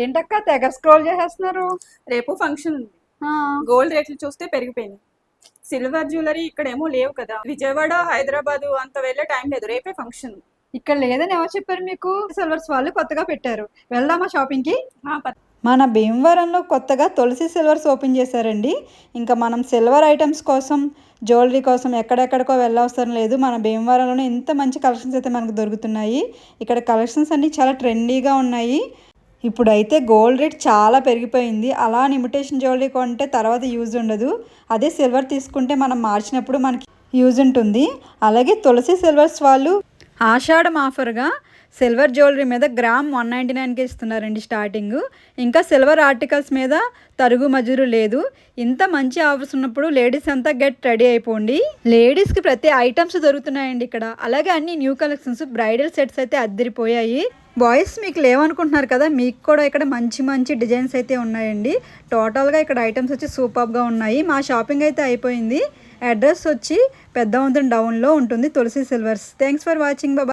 ఏంటక్క తెగ స్క్రోల్ చేసేస్తున్నారు. రేపు ఫంక్షన్ ఉంది. ఆ, గోల్డ్ రేట్లు చూస్తే పెరిగిపోయినాయి. సిల్వర్ జ్యువెలరీ ఇక్కడేమో లేవు కదా, విజయవాడ హైదరాబాద్ అంత వెళ్ళే టైం లేదు, రేపే ఫంక్షన్. ఇక్కడ లేదని ఎవరు చెప్పారు మీకు? సిల్వర్స్ వాళ్ళు కొత్తగా పెట్టారు, వెళ్దామా షాపింగ్ కి? ఆ, మన భీమవరంలో కొత్తగా తులసి సిల్వర్స్ ఓపెన్ చేశారండి. ఇంకా మనం సిల్వర్ ఐటమ్స్ కోసం జ్యువెలరీ కోసం ఎక్కడెక్కడికో వెళ్ళవసరం లేదు. మన భీమవరంలోనే ఇంత మంచి కలెక్షన్స్ అయితే మనకు దొరుకుతున్నాయి. ఇక్కడ కలెక్షన్స్ అన్నీ చాలా ట్రెండీగా ఉన్నాయి. ఇప్పుడైతే గోల్డ్ రేట్ చాలా పెరిగిపోయింది. అలా ఇమిటేషన్ జ్యువెలరీ కొంటే తర్వాత యూజ్ ఉండదు. అదే సిల్వర్ తీసుకుంటే మనం మార్చినప్పుడు మనకి యూజ్ ఉంటుంది. అలాగే తులసి సిల్వర్స్ వాళ్ళు ఆషాఢం ఆఫర్గా సిల్వర్ జ్యువెలరీ మీద గ్రామ్ 199కి ఇస్తున్నారండి స్టార్టింగ్. ఇంకా సిల్వర్ ఆర్టికల్స్ మీద తరుగు మజూరు లేదు. ఇంత మంచి ఆఫర్స్ ఉన్నప్పుడు లేడీస్ అంతా గెట్ రెడీ అయిపోండి. లేడీస్కి ప్రతి ఐటమ్స్ దొరుకుతున్నాయండి ఇక్కడ. అలాగే అన్ని న్యూ కలెక్షన్స్, బ్రైడల్ సెట్స్ అయితే అద్దరిపోయాయి. బాయ్స్ మీకు లేవనుకుంటున్నారు కదా, మీకు కూడా ఇక్కడ మంచి మంచి డిజైన్స్ అయితే ఉన్నాయండి. టోటల్గా ఇక్కడ ఐటమ్స్ వచ్చి సూపర్గా ఉన్నాయి. మా షాపింగ్ అయితే అయిపోయింది. అడ్రస్ వచ్చి పెద్దవంతెన డౌన్లో ఉంటుంది Tulasi silvers. Thanks for watching. Bye.